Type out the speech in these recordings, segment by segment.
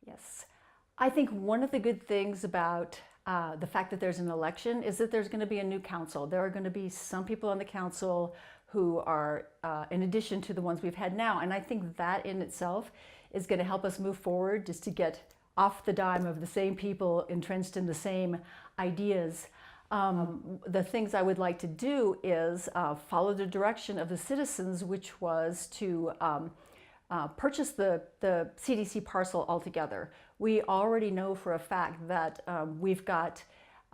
Yes. I think one of the good things about the fact that there's an election is that there's going to be a new council. There are going to be some people on the council who are, in addition to the ones we've had now. And I think that in itself is going to help us move forward, just to get off the dime of the same people entrenched in the same ideas. The things I would like to do is follow the direction of the citizens, which was to purchase the CDC parcel altogether. We already know for a fact that we've got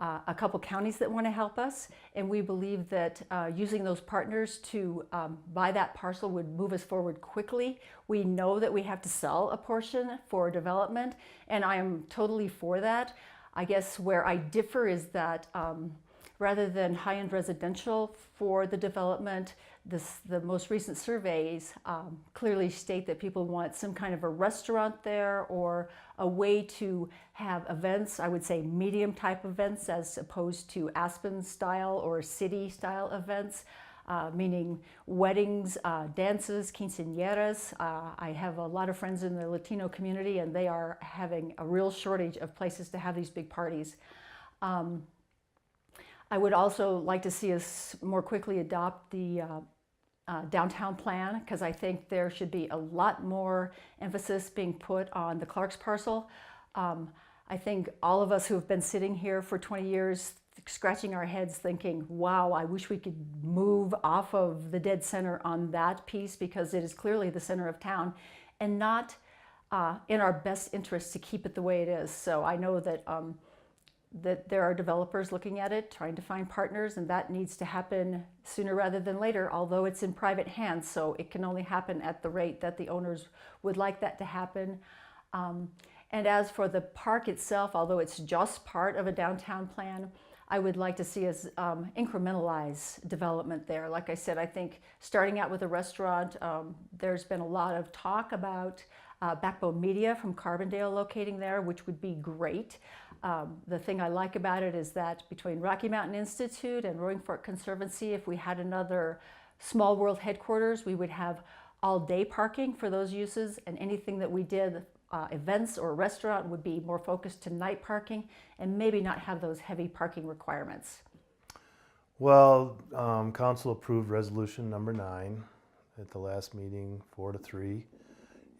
a couple counties that want to help us, and we believe that using those partners to buy that parcel would move us forward quickly. We know that we have to sell a portion for development, and I am totally for that. I guess where I differ is that rather than high-end residential for the development, the most recent surveys clearly state that people want some kind of a restaurant there, or a way to have events, I would say medium type events, as opposed to Aspen style or city style events, meaning weddings, dances, quinceañeras. I have a lot of friends in the Latino community, and they are having a real shortage of places to have these big parties. I would also like to see us more quickly adopt the downtown plan, because I think there should be a lot more emphasis being put on the Clark's parcel. I think all of us who have been sitting here for 20 years scratching our heads thinking, wow, I wish we could move off of the dead center on that piece, because it is clearly the center of town, and not in our best interest to keep it the way it is. So I know that that there are developers looking at it, trying to find partners, and that needs to happen sooner rather than later, although it's in private hands, so it can only happen at the rate that the owners would like that to happen. And as for the park itself, although it's just part of a downtown plan, I would like to see us incrementalize development there. Like I said, I think starting out with a restaurant, there's been a lot of talk about Backbone Media from Carbondale locating there, which would be great. The thing I like about it is that between Rocky Mountain Institute and Roaring Fork Conservancy, if we had another Small World headquarters, we would have all-day parking for those uses, and anything that we did, events or restaurant, would be more focused to night parking, and maybe not have those heavy parking requirements. Well, Council approved resolution number 9 at the last meeting, 4-3,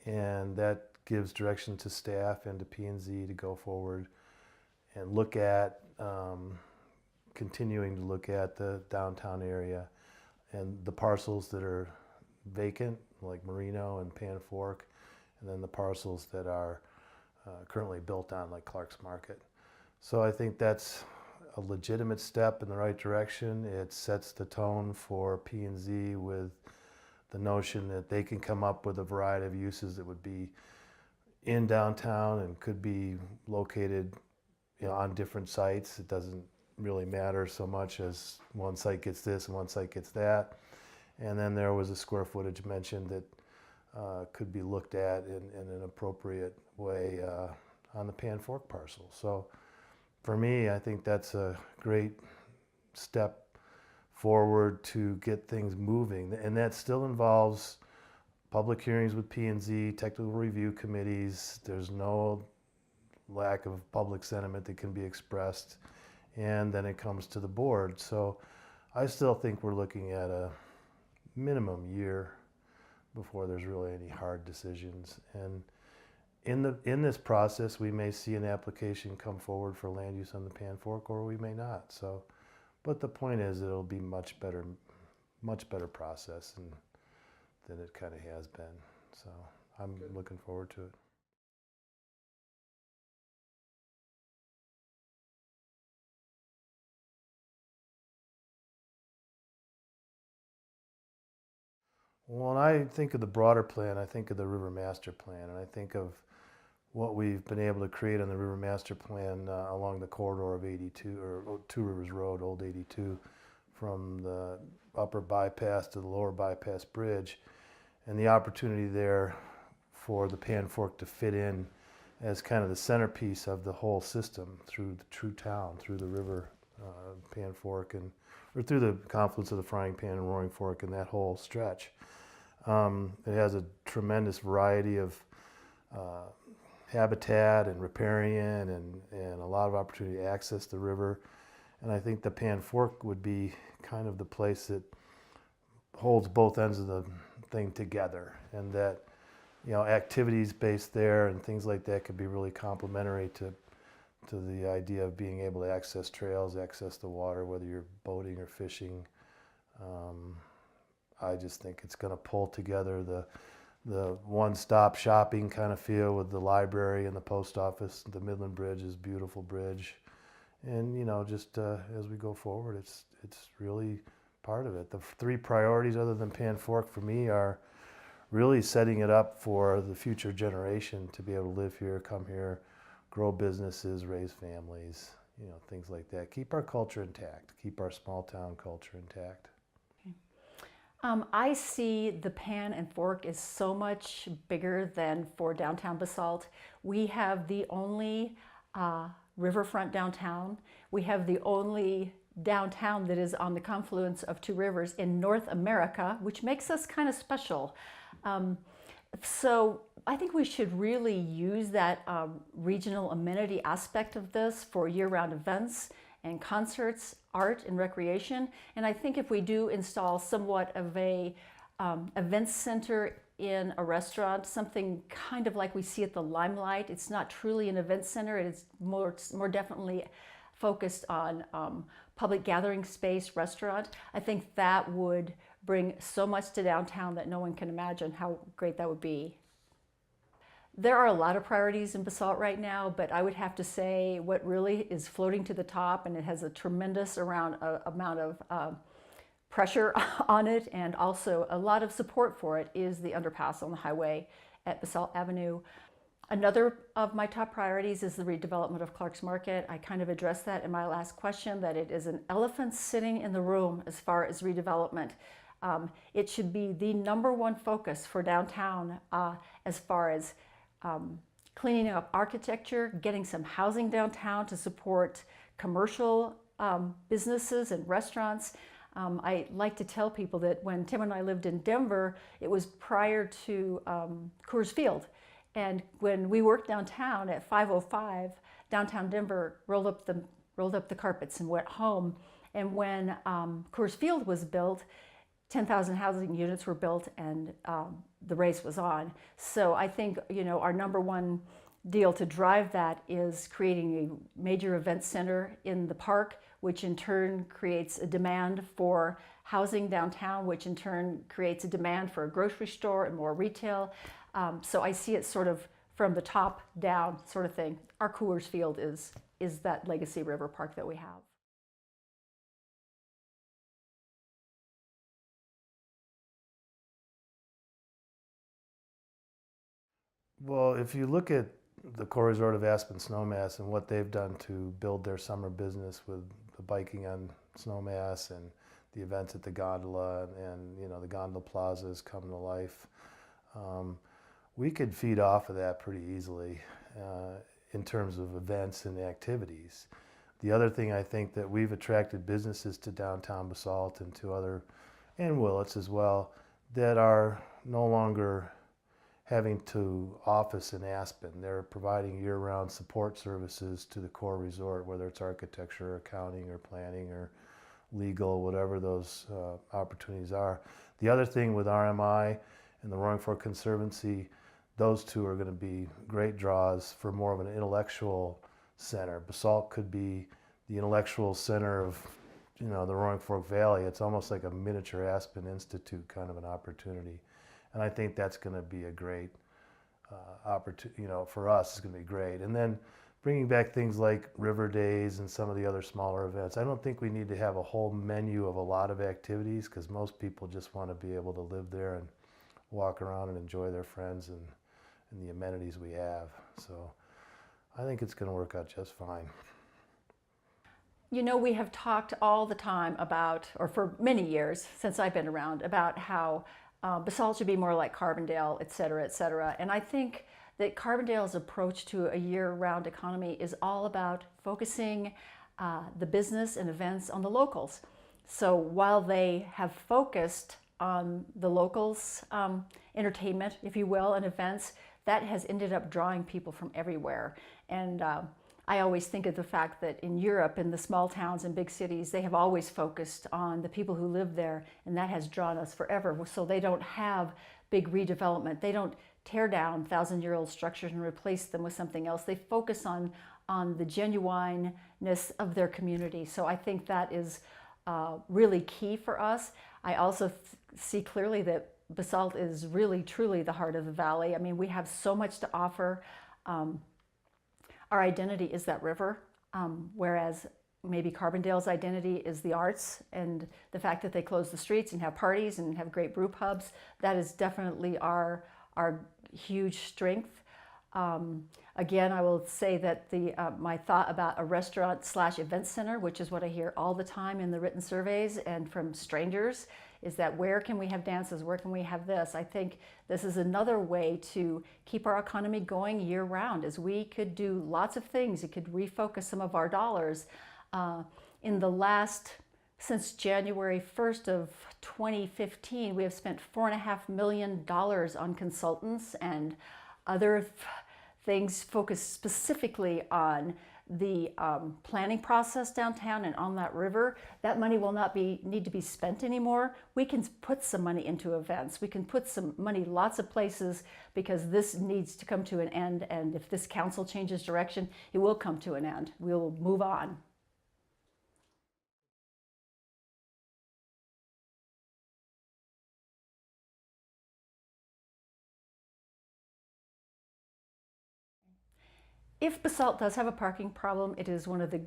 and that gives direction to staff and to P&Z to go forward and look at, continuing to look at the downtown area and the parcels that are vacant, like Merino and Pan Fork, and then the parcels that are currently built on, like Clark's Market. So I think that's a legitimate step in the right direction. It sets the tone for P&Z with the notion that they can come up with a variety of uses that would be in downtown and could be located, you know, on different sites. It doesn't really matter so much as one site gets this and one site gets that. And then there was a square footage mentioned that could be looked at in an appropriate way on the Pan Fork parcel. So for me, I think that's a great step forward to get things moving. And that still involves public hearings with P&Z, technical review committees. There's no lack of public sentiment that can be expressed, and then it comes to the board. So I still think we're looking at a minimum year before there's really any hard decisions. And in this process, we may see an application come forward for land use on the Pan Fork, or we may not. So, but the point is, it'll be much better process than it kind of has been. So I'm looking forward to it. When I think of the broader plan, I think of the River Master Plan, and I think of what we've been able to create on the River Master Plan along the corridor of 82, or Two Rivers Road, Old 82, from the upper bypass to the lower bypass bridge, and the opportunity there for the Pan Fork to fit in as kind of the centerpiece of the whole system through the true town, through the river, Pan Fork, or through the confluence of the Frying Pan and Roaring Fork and that whole stretch. It has a tremendous variety of habitat and riparian and a lot of opportunity to access the river. And I think the Pan Fork would be kind of the place that holds both ends of the thing together, and that, you know, activities based there and things like that could be really complementary to the idea of being able to access trails, access the water, whether you're boating or fishing. I just think it's going to pull together the one-stop shopping kind of feel with the library and the post office. The Midland Bridge is a beautiful bridge, and you know, just as we go forward, it's really part of it. The three priorities other than Pan Fork for me are really setting it up for the future generation to be able to live here, come here, grow businesses, raise families, you know, things like that. Keep our culture intact, keep our small town culture intact. I see the Pan and Fork is so much bigger than for downtown Basalt. We have the only riverfront downtown. We have the only downtown that is on the confluence of two rivers in North America, which makes us kind of special. So I think we should really use that regional amenity aspect of this for year-round events and concerts, art and recreation. And I think if we do install somewhat of a events center in a restaurant, something kind of like we see at the Limelight, it's not truly an event center, it is more definitely focused on public gathering space, restaurant. I think that would bring so much to downtown that no one can imagine how great that would be. There are a lot of priorities in Basalt right now, but I would have to say what really is floating to the top, and it has a tremendous amount of pressure on it and also a lot of support for it, is the underpass on the highway at Basalt Avenue. Another of my top priorities is the redevelopment of Clark's Market. I kind of addressed that in my last question, that it is an elephant sitting in the room as far as redevelopment. It should be the #1 focus for downtown as far as cleaning up architecture, getting some housing downtown to support commercial businesses and restaurants. I like to tell people that when Tim and I lived in Denver, it was prior to Coors Field. And when we worked downtown at 505, downtown Denver rolled up the carpets and went home. And when Coors Field was built, 10,000 housing units were built, and the race was on. So I think, you know, our #1 deal to drive that is creating a major event center in the park, which in turn creates a demand for housing downtown, which in turn creates a demand for a grocery store and more retail. So I see it sort of from the top down sort of thing. Our Coors Field is that legacy river park that we have. Well, if you look at the Core Resort of Aspen Snowmass and what they've done to build their summer business with the biking on Snowmass and the events at the gondola and you know, the gondola plazas come to life, we could feed off of that pretty easily in terms of events and activities. The other thing I think that we've attracted businesses to downtown Basalt and to and Willits as well, that are no longer having to office in Aspen. They're providing year-round support services to the core resort, whether it's architecture, accounting, or planning, or legal, whatever those opportunities are. The other thing with RMI and the Roaring Fork Conservancy, those two are going to be great draws for more of an intellectual center. Basalt could be the intellectual center of, you know, the Roaring Fork Valley. It's almost like a miniature Aspen Institute kind of an opportunity. And I think that's going to be a great opportunity, you know, for us. It's going to be great. And then bringing back things like River Days and some of the other smaller events. I don't think we need to have a whole menu of a lot of activities, because most people just want to be able to live there and walk around and enjoy their friends and the amenities we have. So I think it's going to work out just fine. You know, we have talked all the time about, or for many years since I've been around, about how Basalt should be more like Carbondale, et cetera, et cetera. And I think that Carbondale's approach to a year-round economy is all about focusing the business and events on the locals. So while they have focused on the locals' entertainment, if you will, and events, that has ended up drawing people from everywhere. And I always think of the fact that in Europe, in the small towns and big cities, they have always focused on the people who live there, and that has drawn us forever. So they don't have big redevelopment. They don't tear down thousand-year-old structures and replace them with something else. They focus on the genuineness of their community. So I think that is really key for us. I also see clearly that Basalt is really, truly the heart of the valley. I mean, we have so much to offer. Our identity is that river, whereas maybe Carbondale's identity is the arts and the fact that they close the streets and have parties and have great brew pubs. That is definitely our huge strength. Again, I will say that my thought about a restaurant/event center, which is what I hear all the time in the written surveys and from strangers, is that where can we have dances? Where can we have this? I think this is another way to keep our economy going year round, as we could do lots of things. It could refocus some of our dollars. Since January 1st of 2015, we have spent $4.5 million on consultants and other things focused specifically on the planning process downtown and on that river. That money will not need to be spent anymore. We can put some money into events. We can put some money lots of places, because this needs to come to an end. And if this council changes direction, it will come to an end. We'll move on. If Basalt does have a parking problem, it is one of the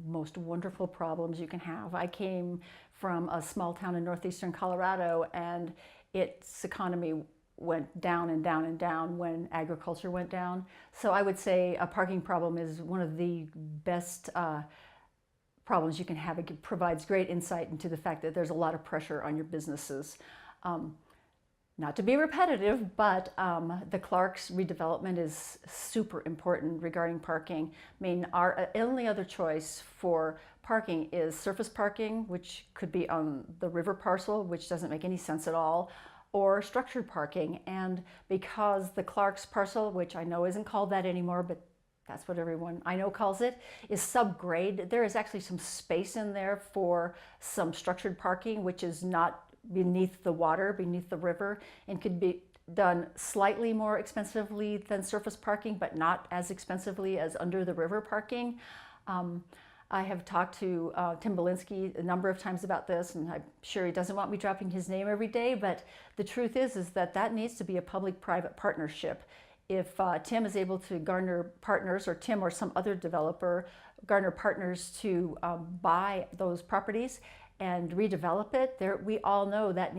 most wonderful problems you can have. I came from a small town in northeastern Colorado, and its economy went down and down and down when agriculture went down. So I would say a parking problem is one of the best problems you can have. It provides great insight into the fact that there's a lot of pressure on your businesses. Not to be repetitive, but the Clark's redevelopment is super important regarding parking. I mean, our only other choice for parking is surface parking, which could be on the river parcel, which doesn't make any sense at all, or structured parking. And because the Clark's parcel, which I know isn't called that anymore, but that's what everyone I know calls it, is subgrade, there is actually some space in there for some structured parking, which is not beneath the water, beneath the river, and could be done slightly more expensively than surface parking, but not as expensively as under the river parking. I have talked to Tim Belinsky a number of times about this, and I'm sure he doesn't want me dropping his name every day, but the truth is that that needs to be a public-private partnership. If Tim is able to garner partners, or Tim or some other developer garner partners to buy those properties and redevelop it, we all know that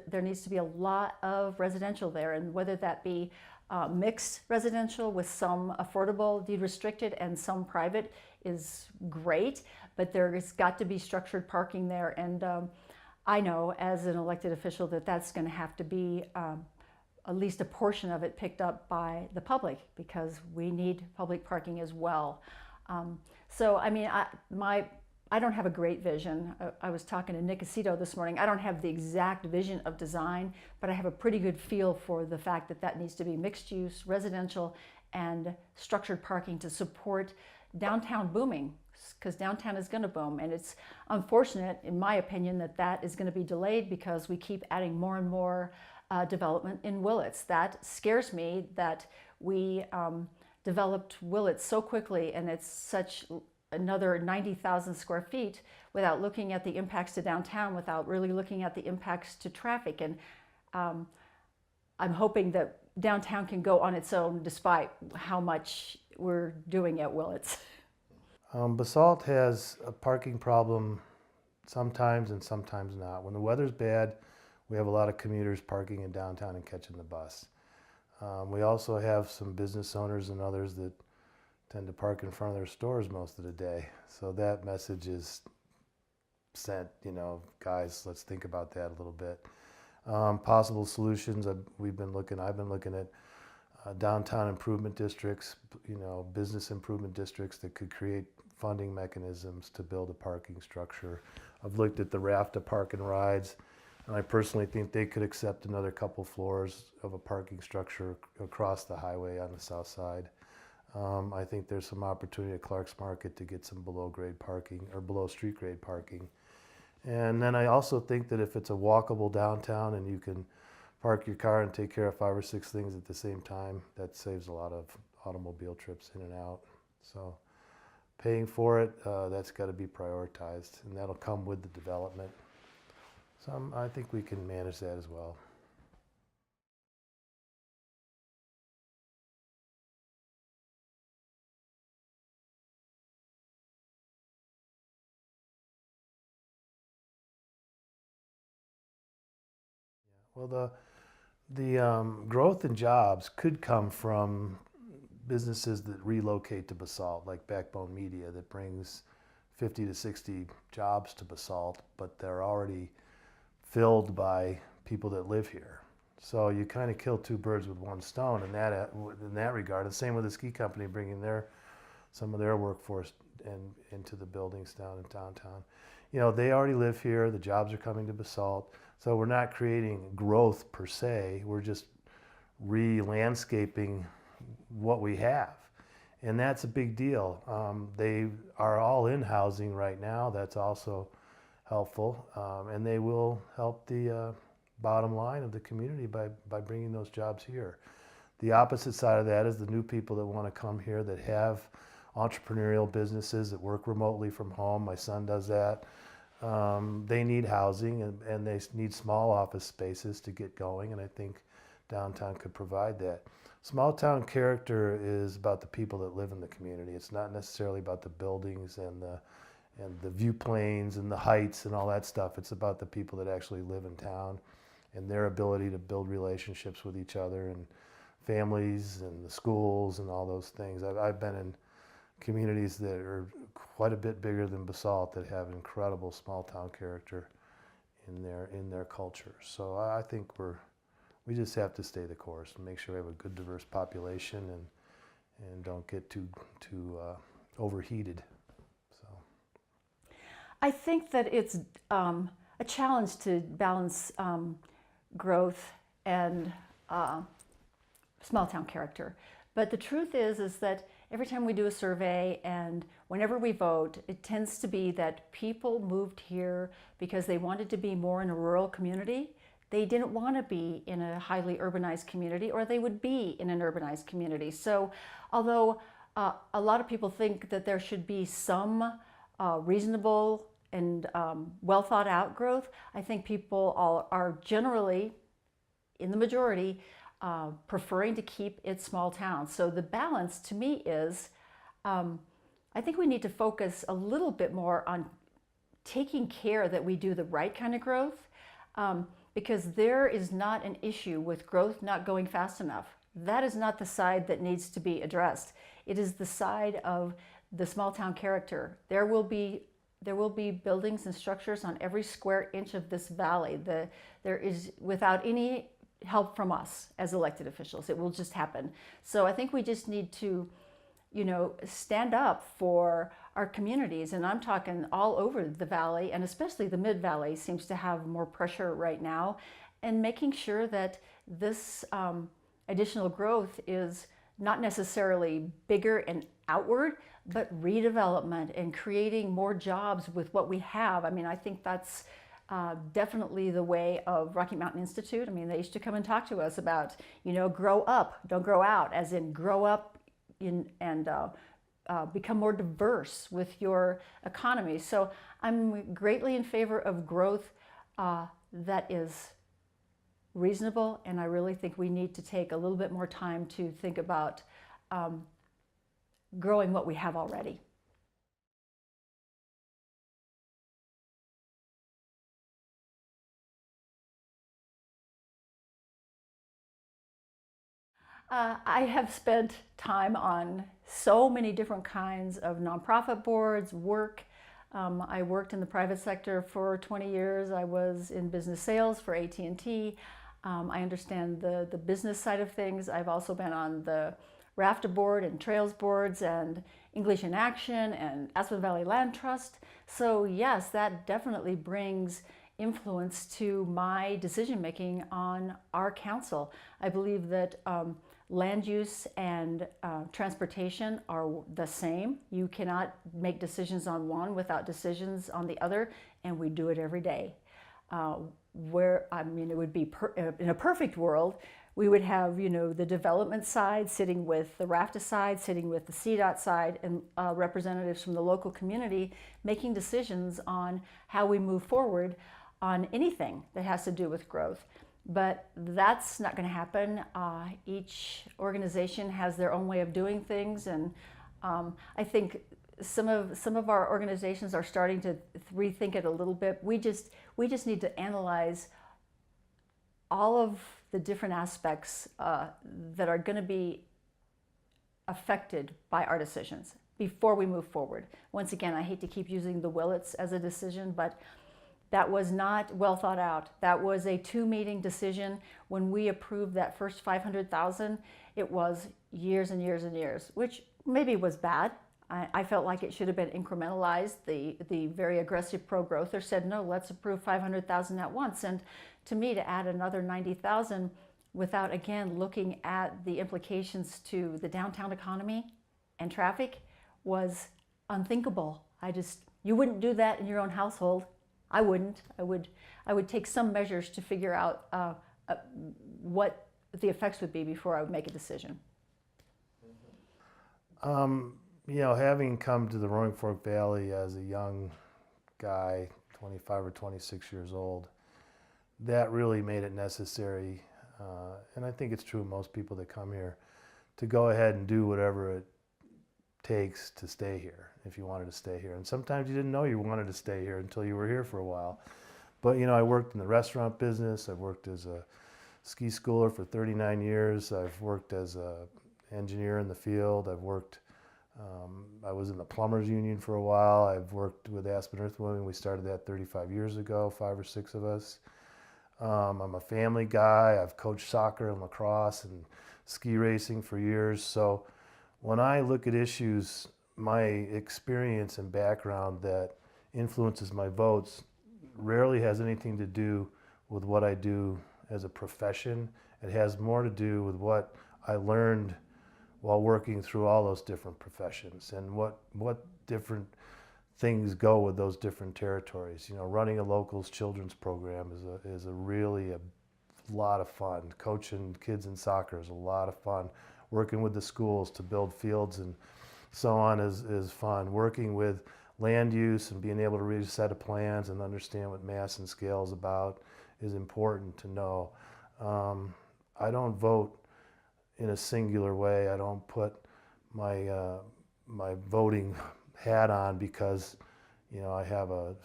there needs to be a lot of residential there, and whether that be mixed residential with some affordable deed restricted and some private is great, but there's got to be structured parking there. And I know as an elected official that that's going to have to be at least a portion of it picked up by the public, because we need public parking as well. So I mean, I don't have a great vision. I was talking to Nick Aceto this morning. I don't have the exact vision of design, but I have a pretty good feel for the fact that that needs to be mixed use, residential, and structured parking to support downtown booming, because downtown is going to boom. And it's unfortunate, in my opinion, that that is going to be delayed because we keep adding more and more development in Whitsitt. That scares me that we developed Whitsitt so quickly, and it's such another 90,000 square feet without looking at the impacts to downtown, without really looking at the impacts to traffic. And I'm hoping that downtown can go on its own despite how much we're doing at Whitsitt. Basalt has a parking problem sometimes and sometimes not. When the weather's bad, we have a lot of commuters parking in downtown and catching the bus. We also have some business owners and others that tend to park in front of their stores most of the day. So that message is sent, guys, let's think about that a little bit. Possible solutions, I've been looking at downtown improvement districts, business improvement districts that could create funding mechanisms to build a parking structure. I've looked at the RAFTA park and rides. And I personally think they could accept another couple floors of a parking structure across the highway on the south side. I think there's some opportunity at Clark's Market to get some below grade parking or below street grade parking. And then I also think that if it's a walkable downtown and you can park your car and take care of 5 or 6 things at the same time, that saves a lot of automobile trips in and out. So paying for it, that's got to be prioritized, and that'll come with the development. So I think we can manage that as well. Well, the growth in jobs could come from businesses that relocate to Basalt, like Backbone Media, that brings 50 to 60 jobs to Basalt, but they're already filled by people that live here. So you kind of kill 2 birds with 1 stone in that regard. The same with the ski company bringing some of their workforce into the buildings down in downtown. You know, they already live here. The jobs are coming to Basalt. So we're not creating growth per se. We're just re-landscaping what we have. And that's a big deal. They are all in housing right now. That's also helpful. And they will help the bottom line of the community by bringing those jobs here. The opposite side of that is the new people that want to come here that have entrepreneurial businesses that work remotely from home. My son does that. They need housing and they need small office spaces to get going, and I think downtown could provide that. Small town character is about the people that live in the community. It's not necessarily about the buildings and the view planes and the heights and all that stuff. It's about the people that actually live in town and their ability to build relationships with each other and families and the schools and all those things. I've been in communities that are quite a bit bigger than Basalt that have incredible small town character in their culture. So I think we just have to stay the course and make sure we have a good diverse population and don't get too overheated. So I think that it's a challenge to balance growth and small town character. But the truth is that every time we do a survey and whenever we vote, it tends to be that people moved here because they wanted to be more in a rural community. They didn't want to be in a highly urbanized community, or they would be in an urbanized community. So although a lot of people think that there should be some reasonable and well thought out growth, I think people are generally, in the majority, preferring to keep it small towns. So the balance to me is, I think we need to focus a little bit more on taking care that we do the right kind of growth, because there is not an issue with growth not going fast enough. That is not the side that needs to be addressed. It is the side of the small town character. There will be buildings and structures on every square inch of this valley. There is, without any help from us as elected officials, it will just happen. So I think we just need to, stand up for our communities, and I'm talking all over the valley, and especially the mid-valley seems to have more pressure right now, and making sure that this additional growth is not necessarily bigger and outward, but redevelopment and creating more jobs with what we have. I mean, I think that's definitely the way of Rocky Mountain Institute. I mean, they used to come and talk to us about, grow up, don't grow out, as in grow up and become more diverse with your economy. So I'm greatly in favor of growth that is reasonable, and I really think we need to take a little bit more time to think about growing what we have already. I have spent time on so many different kinds of nonprofit boards, work. I worked in the private sector for 20 years. I was in business sales for AT&T. I understand the business side of things. I've also been on the RAFTA board and Trails boards and English in Action and Aspen Valley Land Trust. So yes, that definitely brings influence to my decision making on our council. I believe that land use and transportation are the same. You cannot make decisions on one without decisions on the other, and we do it every day. It would be in a perfect world, we would have, the development side sitting with the RAFTA side, sitting with the CDOT side, and representatives from the local community making decisions on how we move forward on anything that has to do with growth. But that's not going to happen. Each organization has their own way of doing things, and I think some of our organizations are starting to rethink it a little bit. We just need to analyze all of the different aspects that are going to be affected by our decisions before we move forward. Once again, I hate to keep using the Whitsitts as a decision, but that was not well thought out. That was a 2-meeting decision. When we approved that first 500,000, it was years and years and years, which maybe was bad. I felt like it should have been incrementalized. The very aggressive pro-growther said, no, let's approve 500,000 at once. And to me, to add another 90,000 without, again, looking at the implications to the downtown economy and traffic was unthinkable. You wouldn't do that in your own household. I wouldn't. I would take some measures to figure out what the effects would be before I would make a decision. Having come to the Roaring Fork Valley as a young guy, 25 or 26 years old, that really made it necessary, and I think it's true of most people that come here, to go ahead and do whatever it takes to stay here, if you wanted to stay here. And sometimes you didn't know you wanted to stay here until you were here for a while. But I worked in the restaurant business. I've worked as a ski schooler for 39 years. I've worked as an engineer in the field. I was in the plumbers union for a while. I've worked with Aspen Earthmoving. We started that 35 years ago, 5 or 6 of us. I'm a family guy. I've coached soccer and lacrosse and ski racing for years. So when I look at issues, my experience and background that influences my votes rarely has anything to do with what I do as a profession. It has more to do with what I learned while working through all those different professions and what different things go with those different territories. Running a locals children's program is a really a lot of fun. Coaching kids in soccer is a lot of fun. Working with the schools to build fields and so on is fun. Working with land use and being able to read a set of plans and understand what mass and scale is about is important to know. I don't vote in a singular way. I don't put my my voting hat on because I have a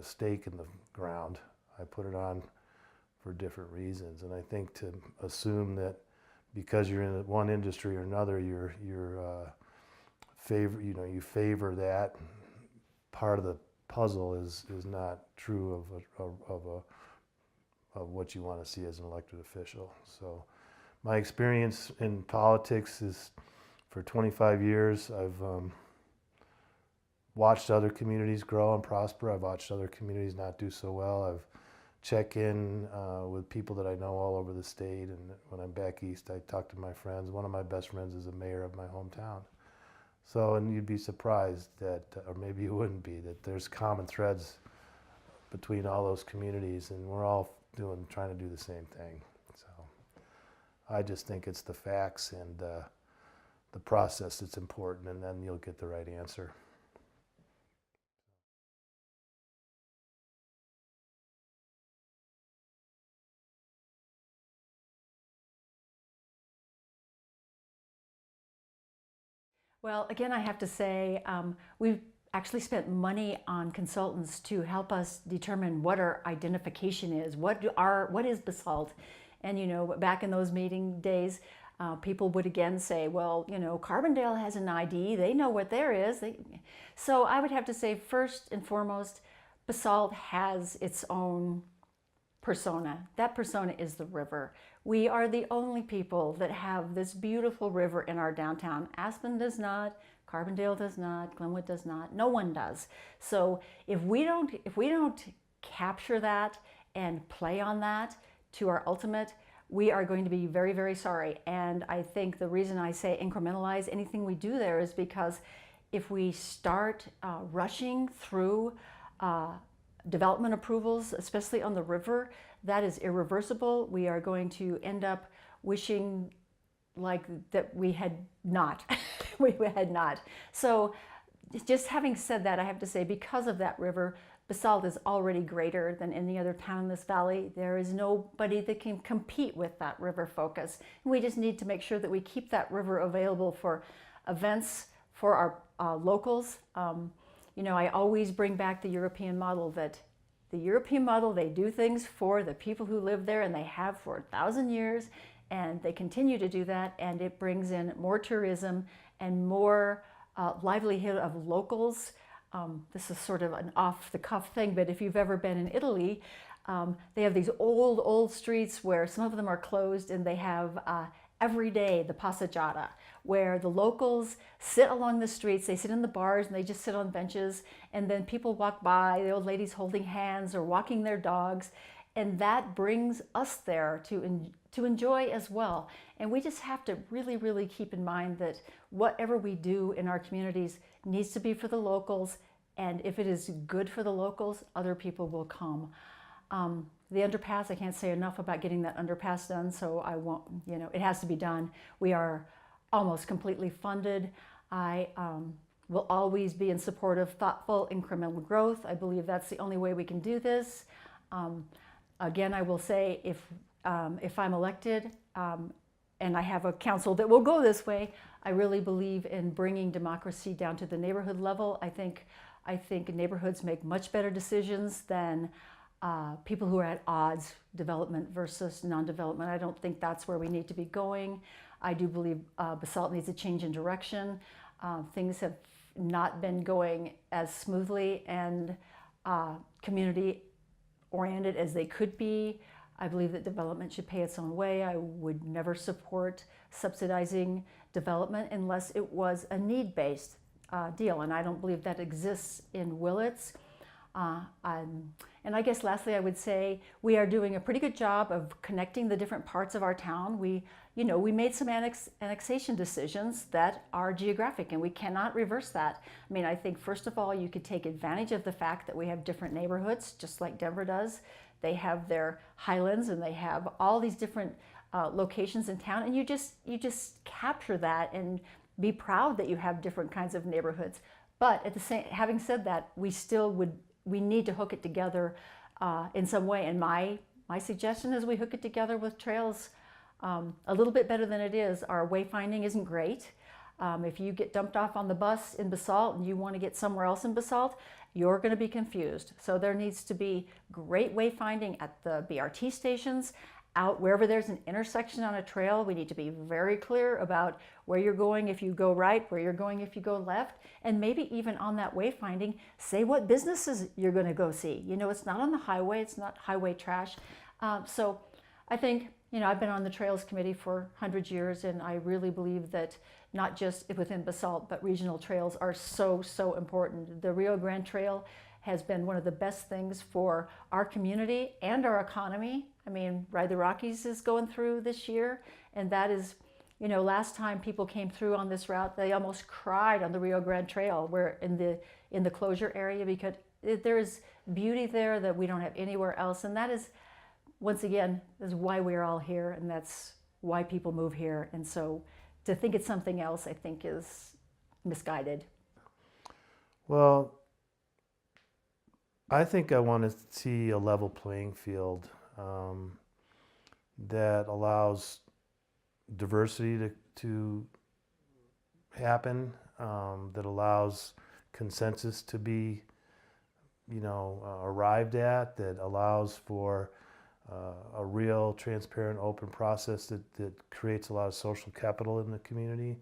stake in the ground. I put it on for different reasons, and I think to assume that because you're in one industry or another, you favor that part of the puzzle is not true of what you want to see as an elected official. So my experience in politics is for 25 years. I've watched other communities grow and prosper. I've watched other communities not do so well. I've checked in with people that I know all over the state, and when I'm back east, I talk to my friends. One of my best friends is the mayor of my hometown. So, and you'd be surprised that, or maybe you wouldn't be, that there's common threads between all those communities, and we're all trying to do the same thing. So I just think it's the facts and the process that's important, and then you'll get the right answer. Well, again, I have to say, we've actually spent money on consultants to help us determine what our identification is, what is Basalt. And back in those meeting days, people would again say, well, Carbondale has an ID, they know what there is. So I would have to say, first and foremost, Basalt has its own persona. That persona is the river. We are the only people that have this beautiful river in our downtown. Aspen does not, Carbondale does not, Glenwood does not, no one does. So if we don't capture that and play on that to our ultimate, we are going to be very, very sorry. And I think the reason I say incrementalize anything we do there is because if we start rushing through development approvals, especially on the river, that is irreversible. We are going to end up wishing like that we had not. we had not. So just having said that, I have to say, because of that river, Basalt is already greater than any other town in this valley. There is nobody that can compete with that river focus. And we just need to make sure that we keep that river available for events for our locals. You know, I always bring back the European model, that the European model, they do things for the people who live there, and they have for 1,000 years, and they continue to do that, and it brings in more tourism and more livelihood of locals. This is sort of an off-the-cuff thing, but if you've ever been in Italy, they have these old streets where some of them are closed, and they have every day the passeggiata, where the locals sit along the streets. They sit in the bars and they just sit on benches, and then people walk by, the old ladies holding hands or walking their dogs, and that brings us there to enjoy as well. And we just have to really, really keep in mind that whatever we do in our communities needs to be for the locals, and if it is good for the locals, other people will come. The underpass, I can't say enough about getting that underpass done, so I won't, you know, it has to be done. We are almost completely funded. I will always be in support of thoughtful incremental growth. I believe that's the only way we can do this. Again, I will say, if I'm elected and I have a council that will go this way, I really believe in bringing democracy down to the neighborhood level. I think neighborhoods make much better decisions than people who are at odds, development versus non-development. I don't think that's where we need to be going. I do believe Basalt needs a change in direction. Things have not been going as smoothly and community-oriented as they could be. I believe that development should pay its own way. I would never support subsidizing development unless it was a need-based deal, and I don't believe that exists in Willits. And I guess lastly, I would say we are doing a pretty good job of connecting the different parts of our town. We made some annexation decisions that are geographic, and we cannot reverse that. I mean, I think first of all, you could take advantage of the fact that we have different neighborhoods, just like Denver does. They have their highlands, and they have all these different locations in town, and you just capture that and be proud that you have different kinds of neighborhoods. But at the same, having said that, we need to hook it together in some way. And my suggestion is we hook it together with trails a little bit better than it is. Our wayfinding isn't great. If you get dumped off on the bus in Basalt and you want to get somewhere else in Basalt, you're going to be confused. So there needs to be great wayfinding at the BRT stations, out wherever there's an intersection on a trail. We need to be very clear about where you're going if you go right, where you're going if you go left, and maybe even on that wayfinding, say what businesses you're going to go see. You know, it's not on the highway, it's not highway trash. So I think, you know, I've been on the Trails Committee for 100 years, and I really believe that not just within Basalt, but regional trails are so, so important. The Rio Grande Trail has been one of the best things for our community and our economy. I mean, Ride the Rockies is going through this year, and that is, you know, last time people came through on this route, they almost cried on the Rio Grande Trail, where in the closure area, because there is beauty there that we don't have anywhere else. And that is, once again, is why we're all here, and that's why people move here. And so to think it's something else, I think, is misguided. Well, I think I want to see a level playing field that allows diversity to happen, that allows consensus to be, you know, arrived at, that allows for a real, transparent, open process that creates a lot of social capital in the community.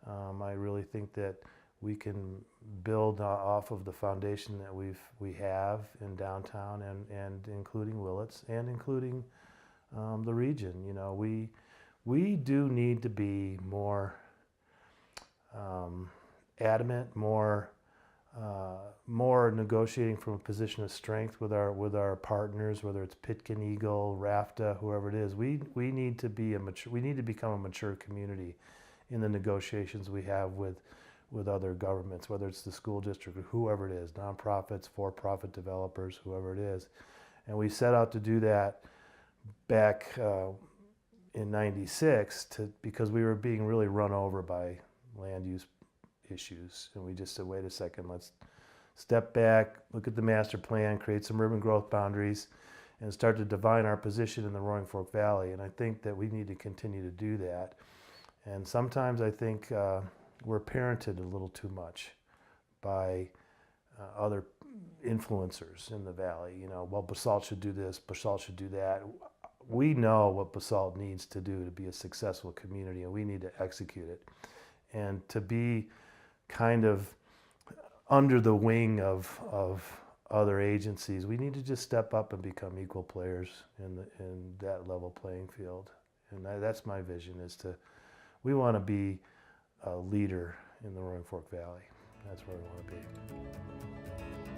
I really think that we can build off of the foundation that we have in downtown and including Willits and including the region. You know, we do need to be more adamant, more more negotiating from a position of strength with our partners, whether it's Pitkin Eagle, RAFTA, whoever it is. We need to be we need to become a mature community in the negotiations we have with other governments, whether it's the school district or whoever it is, nonprofits, for-profit developers, whoever it is. And we set out to do that back in '96 because we were being really run over by land use issues. And we just said, wait a second, let's step back, look at the master plan, create some urban growth boundaries, and start to define our position in the Roaring Fork Valley. And I think that we need to continue to do that. And sometimes I think we're parented a little too much by other influencers in the valley. You know, well, Basalt should do this, Basalt should do that. We know what Basalt needs to do to be a successful community, and we need to execute it. And to be kind of under the wing of other agencies, we need to just step up and become equal players in that level playing field. And that's my vision, we want to be a leader in the Roaring Fork Valley. That's where we want to be.